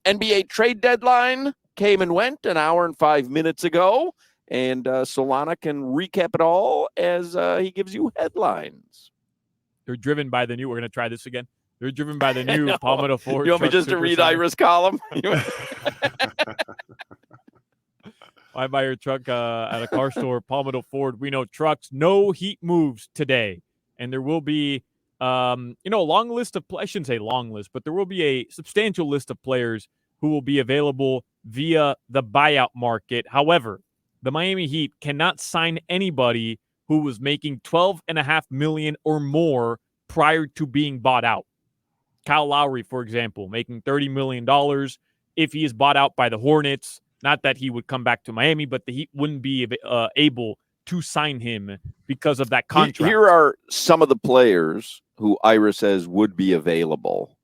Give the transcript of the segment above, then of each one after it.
NBA trade deadline came and went an hour and 5 minutes ago, and Solana can recap it all as he gives you headlines. They're driven by the new. We're going to try this again. They're driven by the new Palmetto Ford. You want me just to read Ira's column? I buy your truck at a car store, Palmetto Ford. We know trucks. No heat moves today, and there will be, a long list of. I shouldn't say long list, but there will be a substantial list of players who will be available via the buyout market. However, the Miami Heat cannot sign anybody who was making $12.5 million or more prior to being bought out. Kyle Lowry, for example, making $30 million. If he is bought out by the Hornets, not that he would come back to Miami, but the Heat wouldn't be able to sign him because of that contract. Here are some of the players who Ira says would be available.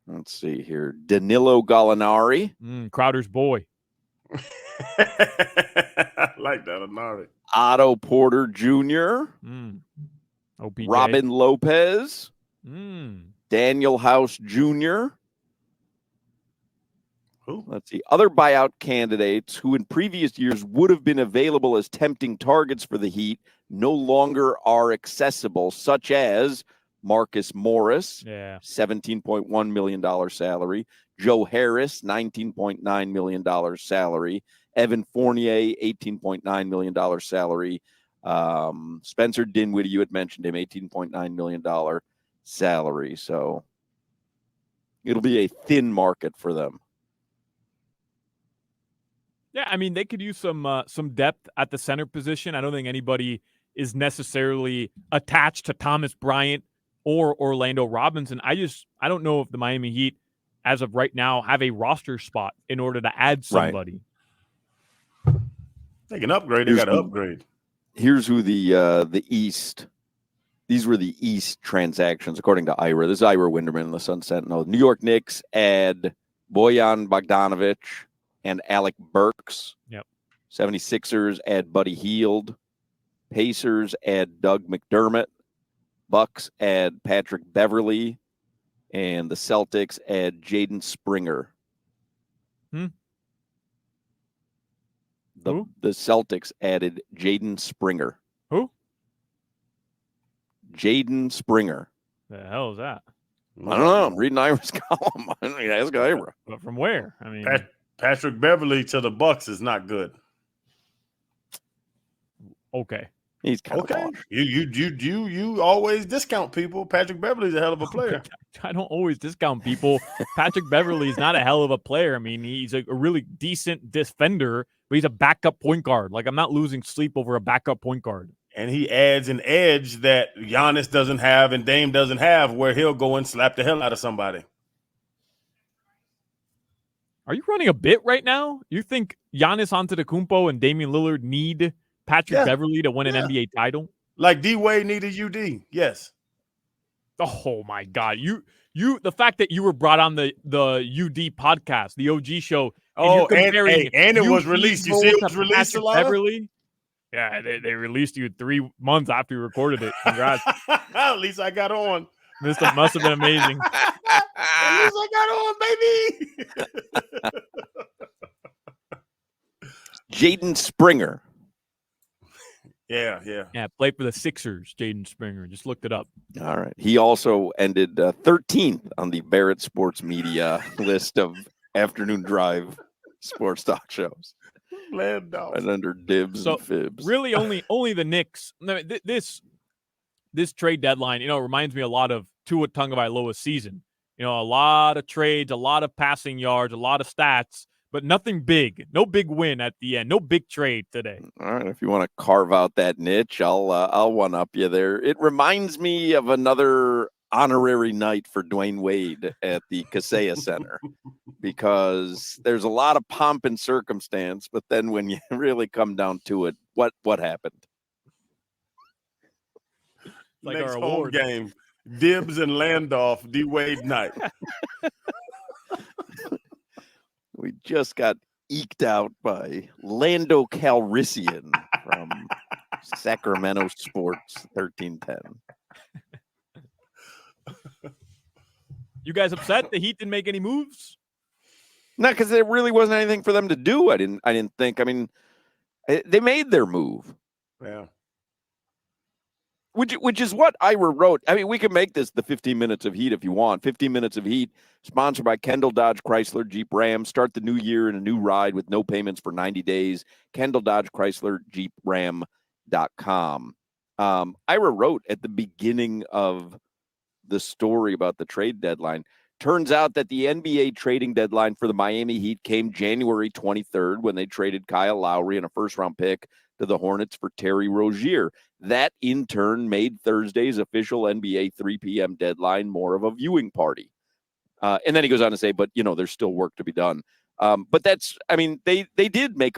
Let's see here. Danilo Gallinari. Crowder's boy. I like that, Anari. Otto Porter Jr. OPJ. Robin Lopez. Daniel House Jr. Let's see. Other buyout candidates who in previous years would have been available as tempting targets for the Heat no longer are accessible, such as Marcus Morris, $17.1 million salary. Joe Harris, $19.9 million salary. Evan Fournier, $18.9 million salary. Spencer Dinwiddie, you had mentioned him, $18.9 million salary. So it'll be a thin market for them. Yeah, I mean, they could use some depth at the center position. I don't think anybody is necessarily attached to Thomas Bryant or Orlando Robinson. I don't know if the Miami Heat, as of right now, have a roster spot in order to add somebody. Right. They can upgrade. They got to upgrade. Here's who the East. These were the East transactions, according to Ira. This is Ira Winderman in the Sun Sentinel. New York Knicks add Bojan Bogdanovic and Alec Burks. Yep. 76ers add Buddy Hield. Pacers add Doug McDermott. Bucks add Patrick Beverly. And the Celtics add Jaden Springer. The Celtics added Jaden Springer. Who? Jaden Springer. The hell is that? I don't know. I'm reading Ira's column. I mean, ask Ira. But from where? I mean, Patrick Beverly to the Bucks is not good. Okay. He's kind of okay. You always discount people. Patrick Beverly's a hell of a player. I don't always discount people. Patrick Beverly is not a hell of a player. I mean, he's a really decent defender, but he's a backup point guard. Like, I'm not losing sleep over a backup point guard. And he adds an edge that Giannis doesn't have and Dame doesn't have, where he'll go and slap the hell out of somebody. Are you running a bit right now? You think Giannis Antetokounmpo and Damian Lillard need Patrick Beverly to win an NBA title? Like D-Wade needed UD, yes. Oh, my God. The fact that you were brought on the UD podcast, the OG show. And it was released. You see it was released a lot? Beverly? Yeah, they released you 3 months after you recorded it. Congrats. At least I got on. Must have been amazing. At least I got on, baby. Jaden Springer. Yeah. Played for the Sixers, Jaden Springer. Just looked it up. All right. He also ended 13th on the Barrett Sports Media list of afternoon drive sports talk shows. And under dibs and fibs. Really, only the Knicks. This trade deadline, reminds me a lot of Tua Tagovailoa's season. A lot of trades, a lot of passing yards, a lot of stats, but nothing big. No big win at the end. No big trade today. All right, if you want to carve out that niche, I'll one up you there. It reminds me of another honorary night for Dwayne Wade at the Kaseya Center, because there's a lot of pomp and circumstance, but then when you really come down to it, what happened? Like next our home award game, Dibs and Landoff, D-Wade night. We just got eked out by Lando Calrissian from Sacramento Sports 1310. You guys upset the Heat didn't make any moves? Not because there really wasn't anything for them to do. I didn't think. I mean, they made their move. Yeah. Which is what Ira wrote. I mean, we can make this the 15 minutes of heat if you want. 15 minutes of heat, sponsored by Kendall Dodge Chrysler Jeep Ram. Start the new year in a new ride with no payments for 90 days. Kendall Dodge Chrysler Jeep Ram.com. Ira wrote at the beginning of the story about the trade deadline. Turns out that the NBA trading deadline for the Miami Heat came January 23rd when they traded Kyle Lowry and a first-round pick to the Hornets for Terry Rozier. That, in turn, made Thursday's official NBA 3 p.m. deadline more of a viewing party. And then he goes on to say, but, there's still work to be done. But that's, I mean, they did make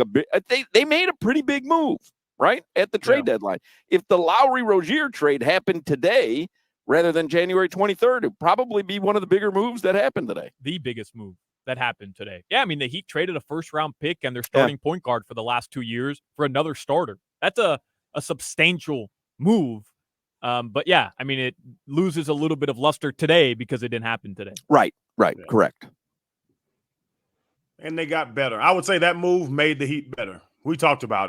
they made a pretty big move, right, at the trade deadline. If the Lowry-Rozier trade happened today rather than January 23rd, it'd probably be one of the bigger moves that happened today. The biggest move that happened today. Yeah, I mean, the Heat traded a first-round pick and their starting point guard for the last 2 years for another starter. That's a substantial move. But, yeah, I mean, it loses a little bit of luster today because it didn't happen today. Right, correct. And they got better. I would say that move made the Heat better. We talked about it.